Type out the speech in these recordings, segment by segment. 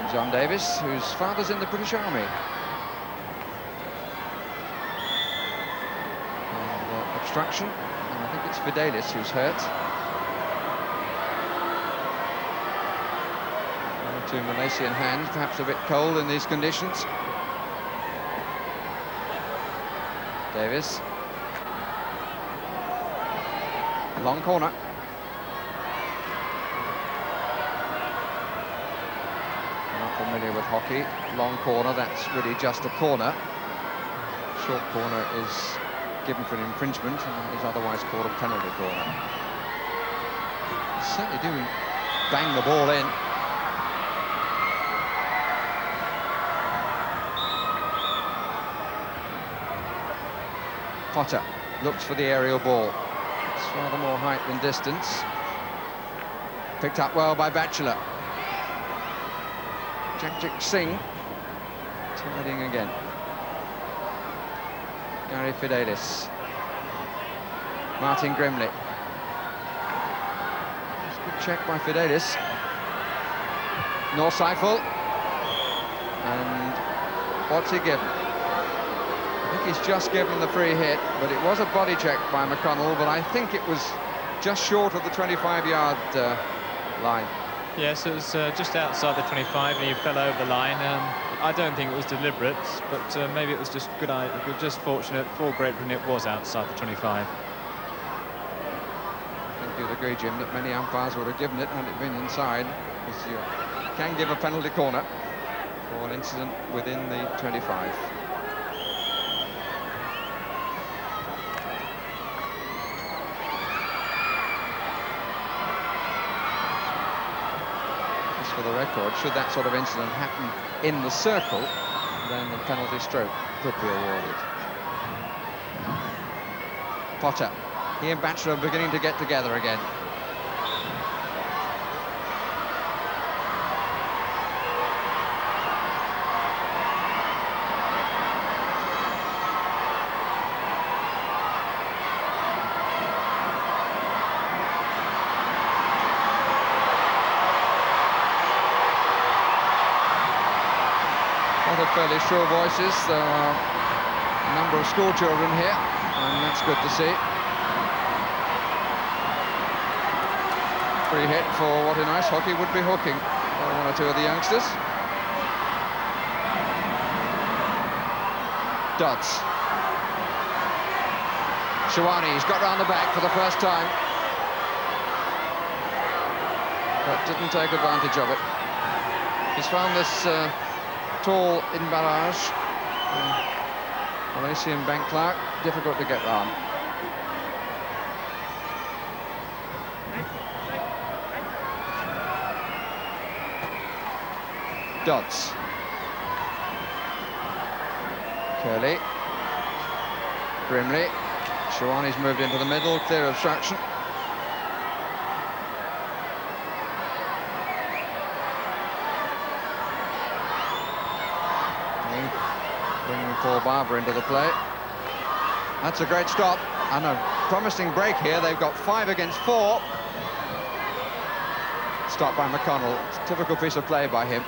St John Davis, whose father's in the British Army. And, obstruction, and I think it's Fidelis who's hurt. Two Malaysian hands, perhaps a bit cold in these conditions. Davis. Long corner. Not familiar with hockey. Long corner, that's really just a corner. Short corner is given for an infringement and is otherwise called a penalty corner. Certainly do bang the ball in. Potter looks for the aerial ball. It's rather more height than distance. Picked up well by Batchelor. Jagjit Singh tidying again. Gary Fidelis. Martin Grimley. It's a good check by Fidelis. Norseifel. And what's he given? I think he's just given the free hit, but it was a body check by McConnell, but I think it was just short of the 25-yard line. Yes, it was just outside the 25 and he fell over the line. I don't think it was deliberate, but maybe it was just just fortunate for Great Britain it was outside the 25. I think you'd agree, Jim, that many umpires would have given it had it been inside, because you can give a penalty corner for an incident within the 25. For the record, should that sort of incident happen in the circle, then the penalty stroke could be awarded. Potter, he and Batchelor are beginning to get together again. Fairly sure voices. There are a number of school children here, and that's good to see. Free hit for what in ice hockey would be hooking by one or two of the youngsters. Dodds. Shawani's got round the back for the first time, but didn't take advantage of it. He's found this tall in barrage. Malaysian bank clerk, difficult to get round. Dodds. Curley. Grimley. Shawani's moved into the middle, clear obstruction. Bringing Paul Barber into the play. That's a great stop and a promising break here. They've got 5 against 4. Stopped by McConnell. It's a typical piece of play by him.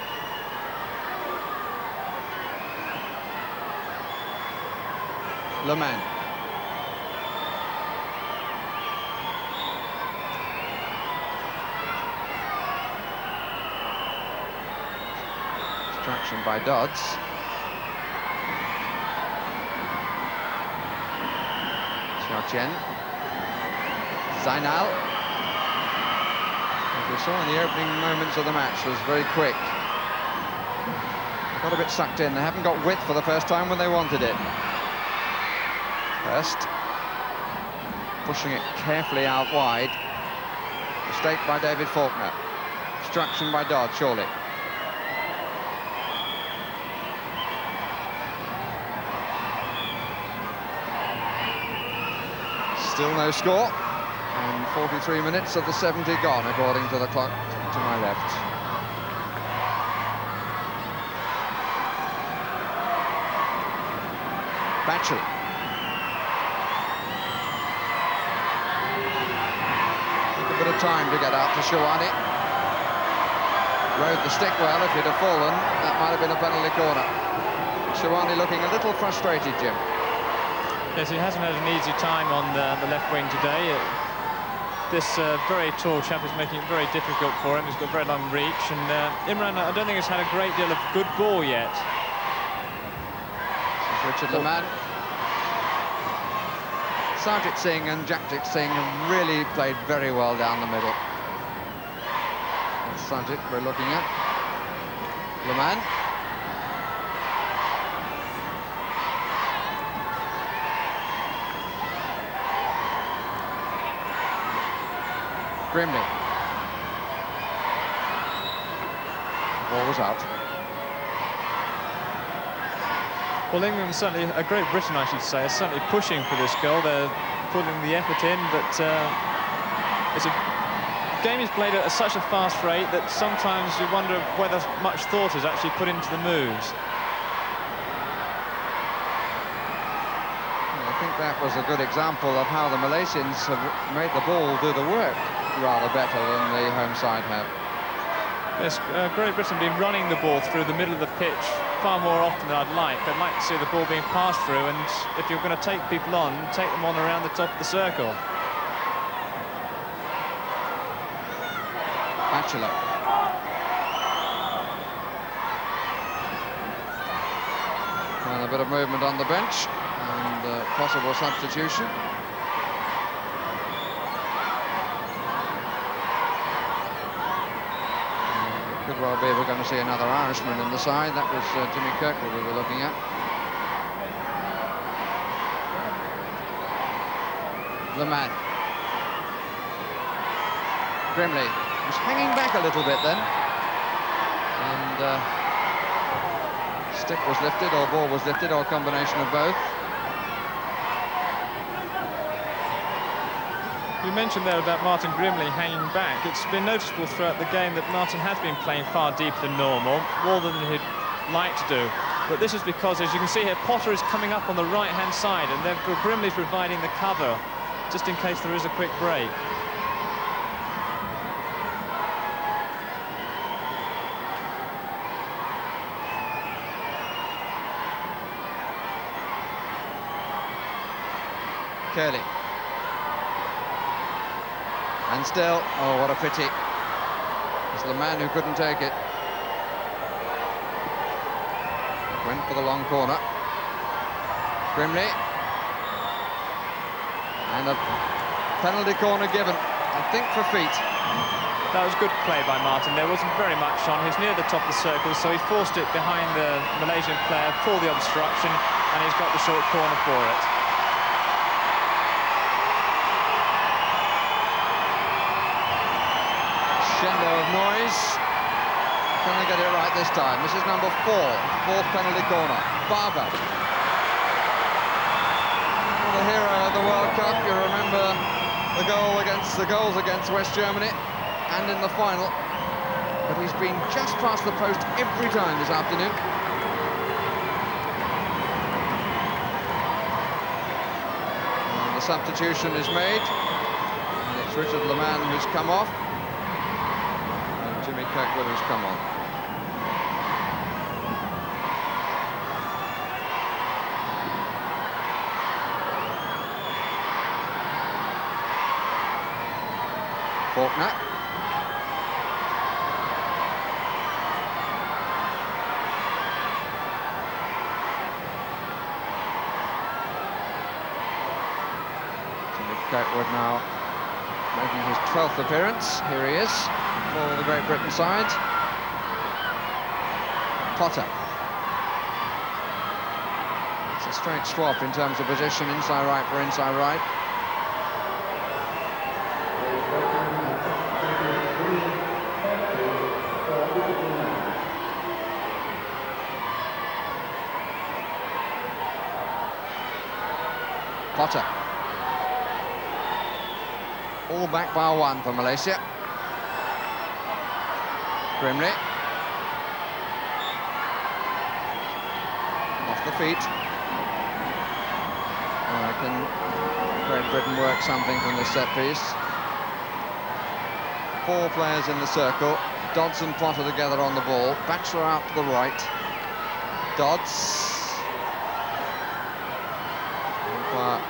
Leman. Distraction by Dodds. Chen. Zainal, as we saw in the opening moments of the match, was very quick. Got a bit sucked in. They haven't got width for the first time when they wanted it. Hurst pushing it carefully out wide. Mistake by David Faulkner. Obstruction by Dodd, surely. Still no score, and 43 minutes of the 70 gone, according to the clock to my left. Batchelor. Took a bit of time to get out to Shawani. rode the stick well. If he'd have fallen, that might have been a penalty corner. Shawani looking a little frustrated, Jim. Yes, he hasn't had an easy time on the left wing today. This very tall chap is making it very difficult for him. He's got very long reach, and Imran, I don't think has had a great deal of good ball yet. This is Richard Laman. Sarjit Singh and Jakjit Singh have really played very well down the middle. That's Sarjit we're looking at. Laman. Grimley. Ball was out. Well, England certainly, Great Britain, I should say, is certainly pushing for this goal. They're putting the effort in, but it's a game is played at such a fast rate that sometimes you wonder whether much thought is actually put into the moves. I think that was a good example of how the Malaysians have made the ball do the work rather better than the home side have. Yes, Great Britain have been running the ball through the middle of the pitch far more often than I'd like. I'd like to see the ball being passed through, and if you're going to take people on, take them on around the top of the circle. Batchelor. And a bit of movement on the bench, and possible substitution. Could well be we're going to see another Irishman in the side. That was Jimmy Kirkwood we were looking at. Laman. Grimley was hanging back a little bit then. And stick was lifted, or ball was lifted, or a combination of both. You mentioned there about Martin Grimley hanging back. It's been noticeable throughout the game that Martin has been playing far deeper than normal, more than he'd like to do. But this is because, as you can see here, Potter is coming up on the right-hand side, and then Grimley's providing the cover, just in case there is a quick break. Curley. And still, oh, what a pity. It's the man who couldn't take it. Went for the long corner. Grimley. And a penalty corner given, I think, for feet. That was good play by Martin. There wasn't very much on. He's near the top of the circle, so he forced it behind the Malaysian player for the obstruction, and he's got the short corner for it. Crescendo of noise. Can they get it right this time? This is number 4, fourth penalty corner. Barber. The hero of the World Cup. You remember the goals against West Germany and in the final. But he's been just past the post every time this afternoon. And the substitution is made. And it's Richard Laman who's come off. Jimmy Kirkwood has come on. Faulkner. Jimmy Kirkwood now making his 12th appearance. Here he is for the Great Britain side. Potter. It's a straight swap in terms of position, inside right for inside right. Potter. All back by 1 for Malaysia. Grimley. Off the feet. Can Great Britain work something from this set piece? 4 players in the circle. Dodds and Potter together on the ball. Batchelor out to the right. Dodds. Umpire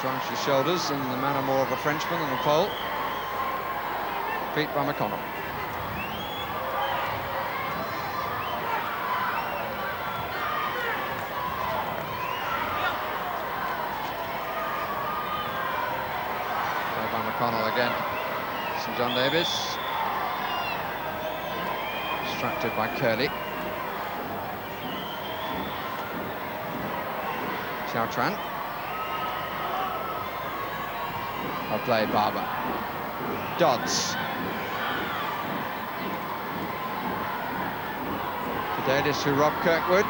shrugs his shoulders, and the man are more of a Frenchman than a Pole. Beat by McConnell. Play by McConnell again. St John Davis. Distracted by Curley. Xiao Tran. Well played, Barber. Dodds. Fidelis to Rob Kirkwood.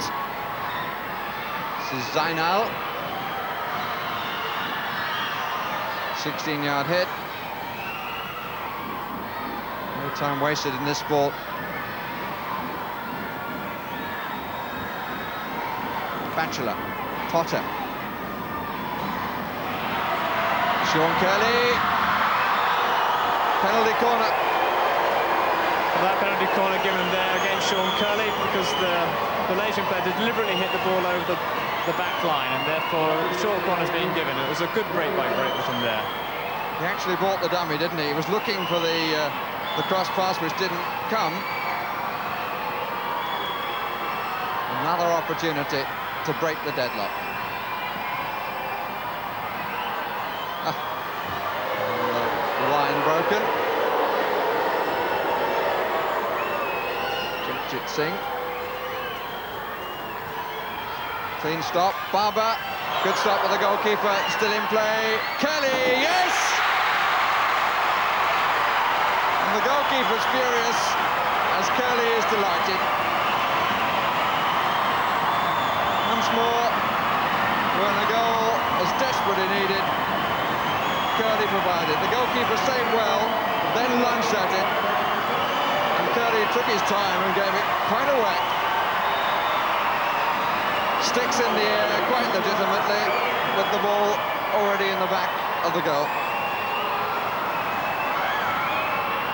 This is Zainal. 16-yard hit. No time wasted in this ball. Batchelor. Potter. Sean Curley. Penalty corner. Well, that penalty corner given there against Sean Curley because the Malaysian player deliberately hit the ball over the back line, and therefore the short corner's being given. It was a good break by Greatwood there. He actually bought the dummy, didn't he? He was looking for the cross pass, which didn't come. Another opportunity to break the deadlock. Line broken. Jamjit Singh. Clean stop. Barber. Good stop with the goalkeeper. Still in play. Kelly. Yes! And the goalkeeper's furious as Curley is delighted. Once more, when a goal was desperately needed, Curley provided. The goalkeeper saved well, then lunged at it, and Curley took his time and gave it quite a whack. Sticks in the air quite legitimately, with the ball already in the back of the goal.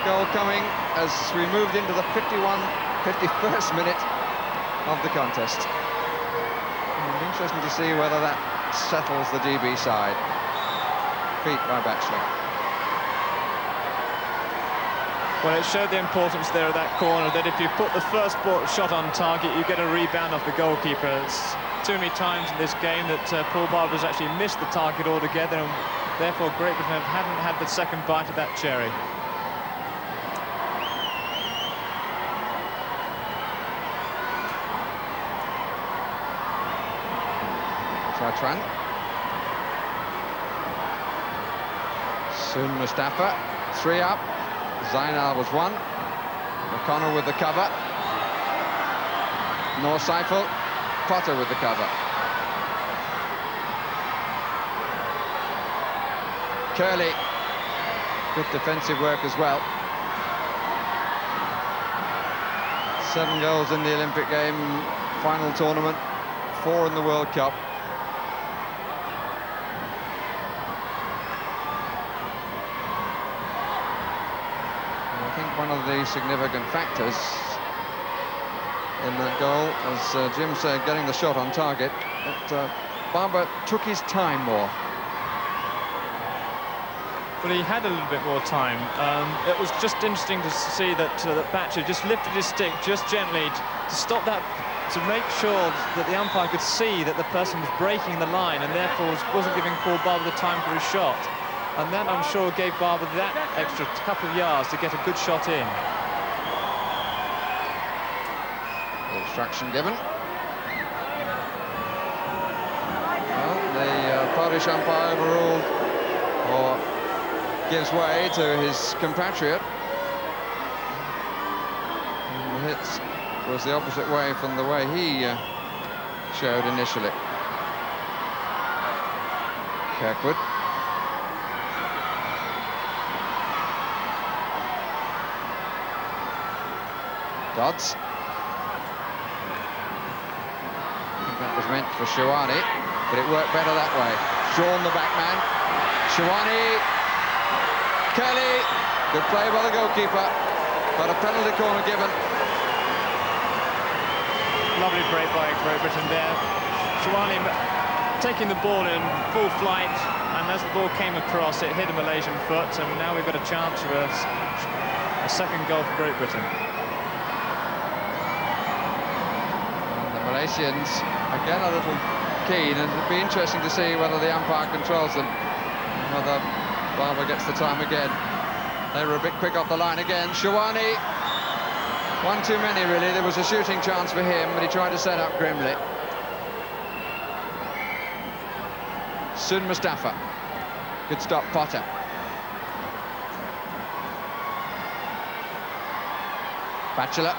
Goal coming as we moved into the 51st minute of the contest. Interesting to see whether that settles the GB side. Beat by Batchelor. Well, it showed the importance there of that corner, that if you put the first shot on target, you get a rebound off the goalkeeper. It's too many times in this game that Paul Barber's actually missed the target altogether, and therefore Great Britain hadn't had the second bite of that cherry. Tran. Soon Mustafa, 3 up. Zainal was 1. McConnell with the cover. Noor Saiful. Potter with the cover. Curley. Good defensive work as well. 7 goals in the Olympic game final tournament, 4 in the World Cup. One of the significant factors in that goal, as Jim said, getting the shot on target, but Barber took his time more. Well, he had a little bit more time. It was just interesting to see that Batchelor just lifted his stick just gently to stop that, to make sure that the umpire could see that the person was breaking the line and therefore wasn't giving Paul Barber the time for his shot. And that, I'm sure, gave Barber that extra couple of yards to get a good shot in. Instruction given. Well, the Polish umpire overruled, or gives way to his compatriot. And the hit was the opposite way from the way he showed initially. Kirkwood. Dodds. I think that was meant for Shawani, but it worked better that way. Sean, the back man. Shawani. Kelly. Good play by the goalkeeper. But a penalty corner given. Lovely break by Great Britain there. Chouani taking the ball in full flight, and as the ball came across, it hit a Malaysian foot, and now we've got a chance for a second goal for Great Britain. And the Malaysians, again, a little keen, and it'll be interesting to see whether the umpire controls them, and whether Barber gets the time again. They were a bit quick off the line again. Chouani, one too many, really. There was a shooting chance for him, but he tried to set up grimly. Sun Mustafa. Good stop, Potter. Batchelor.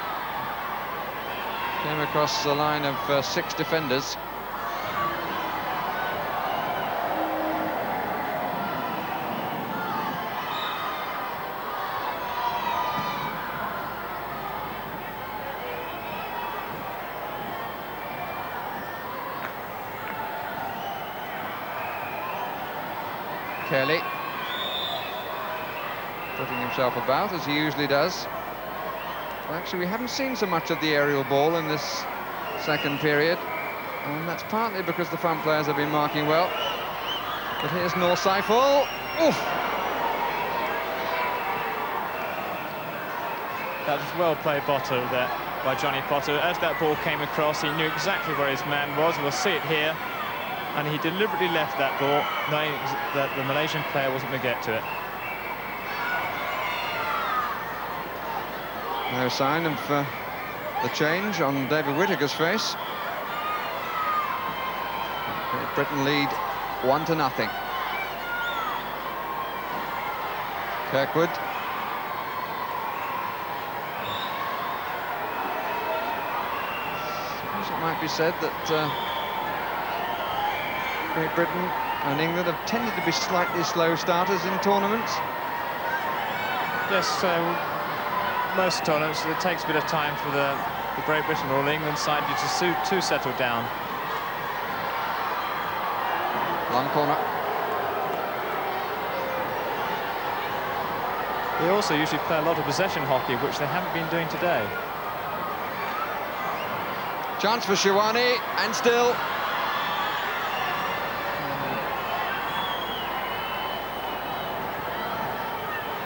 Came across the line of 6 defenders. Kelly putting himself about as he usually does. Well, actually, we haven't seen so much of the aerial ball in this second period, and that's partly because the front players have been marking well. But here's Noor Saiful. Oof! That was well played Potter there by Johnny Potter. As that ball came across, he knew exactly where his man was. We'll see it here. And he deliberately left that ball, knowing that the Malaysian player wasn't going to get to it. No sign of the change on David Whittaker's face. Great Britain lead 1-0. Kirkwood. Suppose it might be said that Great Britain and England have tended to be slightly slow starters in tournaments. Yes, most tournaments it takes a bit of time for the Great Britain or England side to settle down. Long corner. They also usually play a lot of possession hockey, which they haven't been doing today. Chance for Chouani, and still.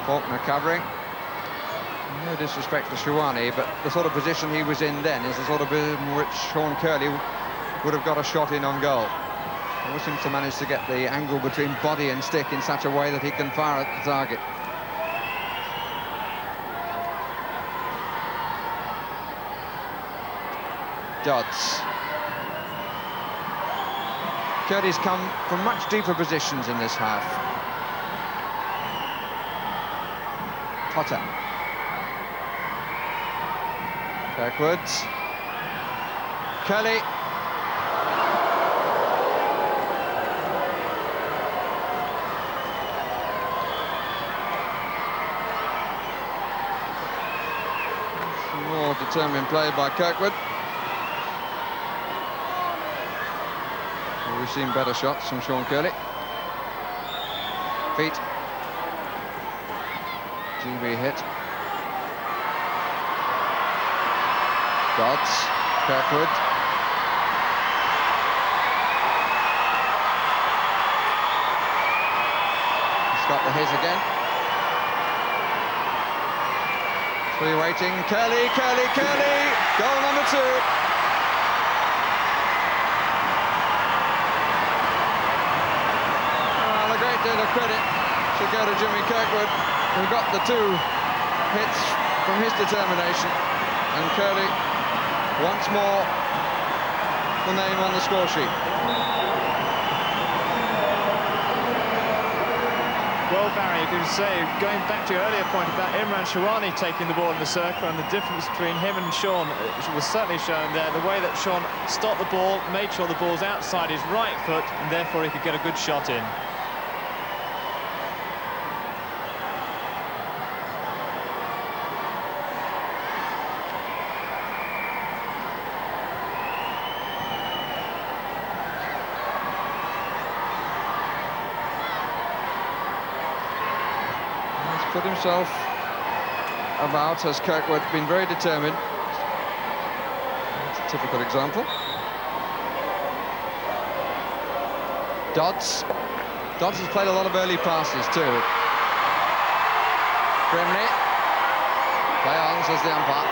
Faulkner covering. No disrespect to Chouani, but the sort of position he was in then is the sort of position in which Sean Curley would have got a shot in on goal. He always seems to manage to get the angle between body and stick in such a way that he can fire at the target. Dodds. Curley's come from much deeper positions in this half. Potter. Kirkwood. Curley. Some more determined play by Kirkwood. We've seen better shots from Sean Curley. Feet. GB hit. Dodds. Kirkwood. He's got the hit again. 3 waiting. Curley, Curley, Curley! Goal number 2. A great deal of credit should go to Jimmy Kirkwood, who got the 2 hits from his determination, and Curley once more the name on the score sheet. Well, Barry, you can say, going back to your earlier point about Imran Chouani taking the ball in the circle and the difference between him and Sean was certainly shown there. The way that Sean stopped the ball, made sure the ball's outside his right foot, and therefore he could get a good shot in. Put himself about has Kirkwood been very determined. It's a typical example. Dodds has played a lot of early passes too. Grimley. Play on, says the umpire.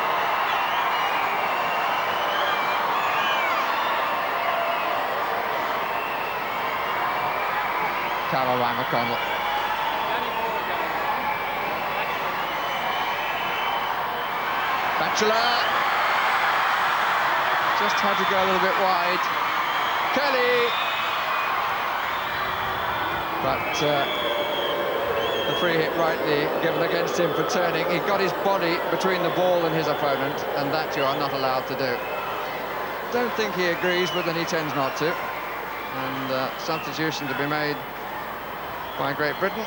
Carroll by McConnell. Batchelor. Just had to go a little bit wide. Kelly. But the free hit rightly given against him for turning. He got his body between the ball and his opponent, and that you are not allowed to do. Don't think he agrees, but then he tends not to. And substitution to be made by Great Britain.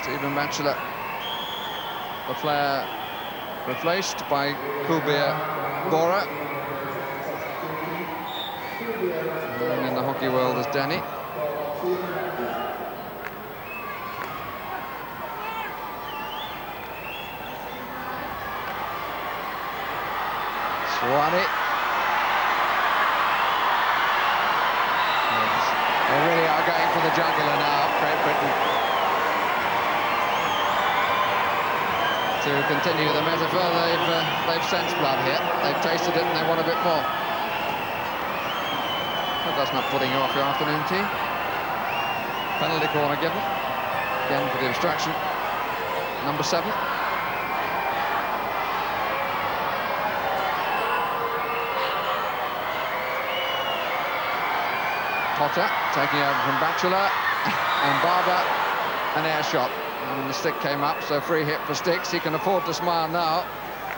Stephen Batchelor, the player replaced by Kubir Bora. Known in the hockey world as Danny. Swanee. They really are going for the jugular now, Great Britain. To continue the metaphor, they've sensed blood here. They've tasted it and they want a bit more. But that's not putting you off your afternoon tea. Penalty corner given. Again for the obstruction. Number 7. Potter taking over from Batchelor, and Barber, an air shot, and the stick came up, so free hit for Sticks. He can afford to smile now.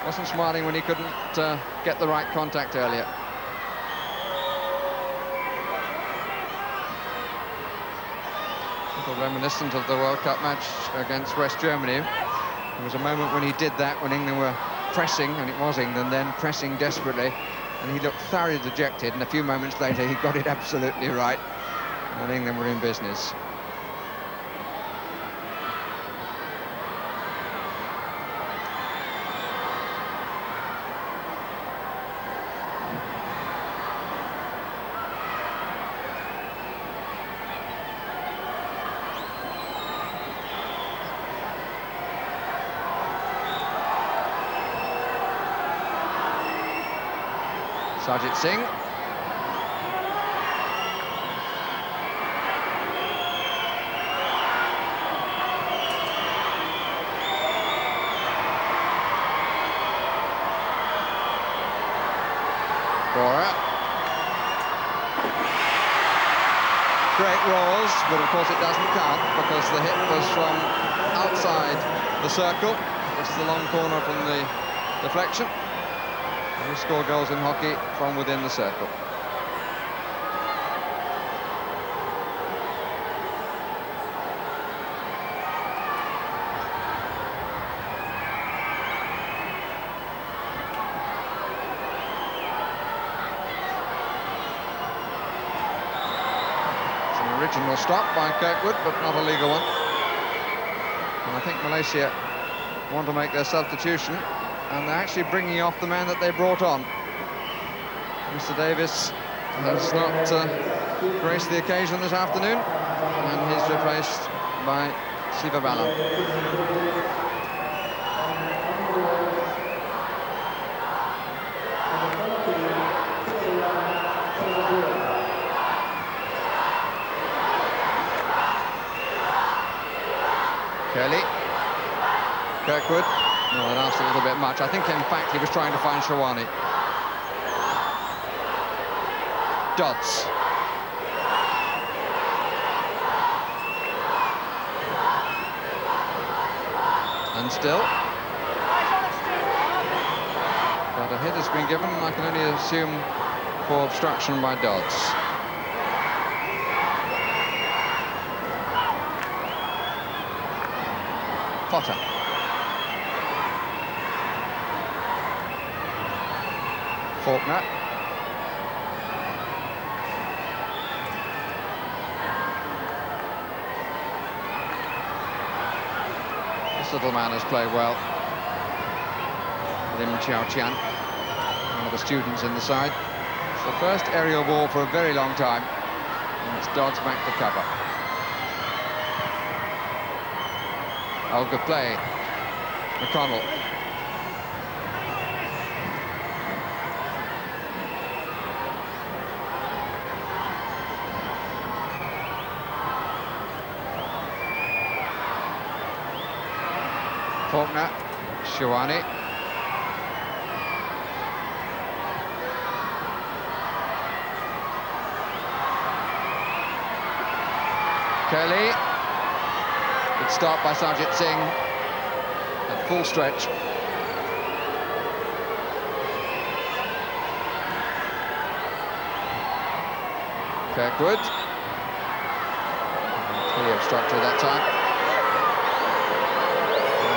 Wasn't smiling when he couldn't get the right contact earlier. A little reminiscent of the World Cup match against West Germany. There was a moment when he did that, when England were pressing, and it was England then, pressing desperately. And he looked thoroughly dejected, and a few moments later he got it absolutely right, and England were in business. Sarjit Singh. Bora. Great rolls, but of course it doesn't count because the hit was from outside the circle. Just the long corner from the deflection. We score goals in hockey from within the circle. It's an original stop by Kirkwood, but not a legal one. And I think Malaysia want to make their substitution. And they're actually bringing off the man that they brought on. Mr. Davis has not graced the occasion this afternoon, and he's replaced by Siva Balan. Kelly. Kirkwood. No, that asked a little bit much. I think, in fact, he was trying to find Shawani. Dodds. And still. But a hit has been given, and I can only assume for obstruction by Dodds. Potter. Faulkner. little man has played well. Lim Chiao Chian, one of the students in the side. It's the first aerial ball for a very long time, and it's Dodds back to cover. Oh, good play. McConnell. Faulkner, Shawani. Kelly. Good start by Sarjit Singh. At full stretch. Kirkwood. He obstructed that time.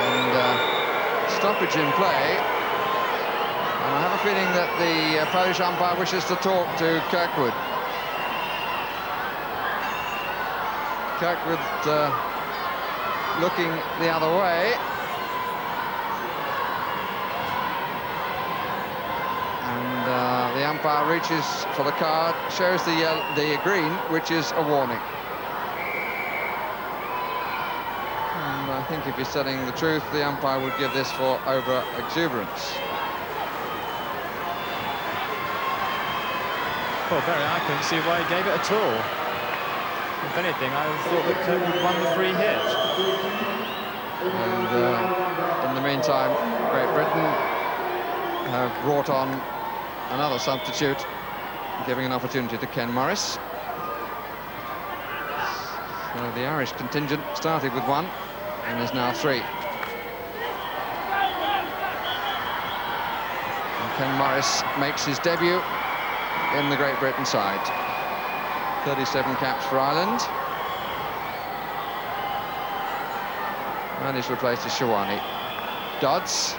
And stoppage in play. And I have a feeling that the Polish umpire wishes to talk to Kirkwood. Kirkwood looking the other way. And the umpire reaches for the card, shows the green, which is a warning. And I think if he's telling the truth, the umpire would give this for over-exuberance. Well, Barry, I couldn't see why he gave it at all. If anything, I thought that Kirkwood won the free hit. And in the meantime, Great Britain have brought on another substitute, giving an opportunity to Ken Morris. So the Irish contingent started with one, and is now three. And Ken Morris makes his debut in the Great Britain side. 37 caps for Ireland. And he's replaced as Shawani. Dodds.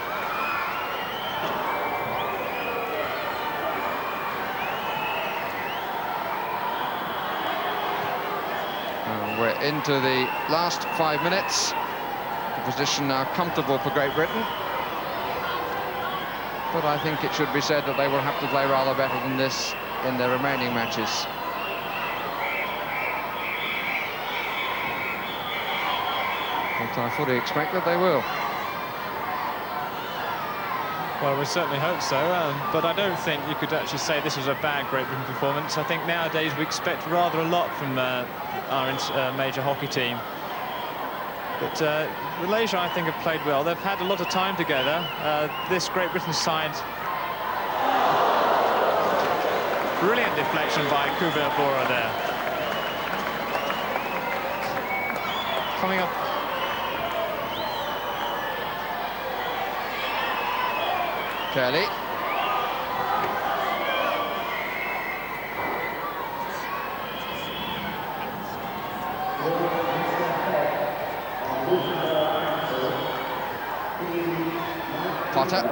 And we're into the last 5 minutes. The position now comfortable for Great Britain. But I think it should be said that they will have to play rather better than this in their remaining matches. But I fully expect that they will. Well, we certainly hope so, but I don't think you could actually say this was a bad Great Britain performance. I think nowadays we expect rather a lot from our major hockey team. But Malaysia, I think, have played well. They've had a lot of time together. This Great Britain side... Brilliant deflection by Kubir Bora there. Coming up... Kelly. Potter.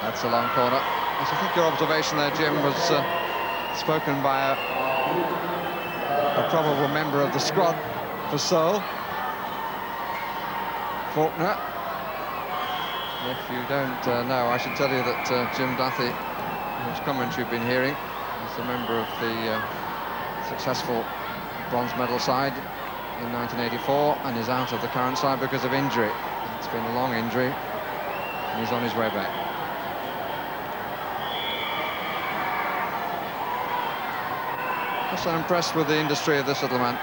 That's a long corner. I think your observation there, Jim, was spoken by a probable member of the squad for Seoul. Faulkner. If you don't know, I should tell you that Jim Duthie, whose commentary you've been hearing, is a member of the successful bronze medal side in 1984 and is out of the current side because of injury. It's been a long injury and he's on his way back. I'm so impressed with the industry of this little man.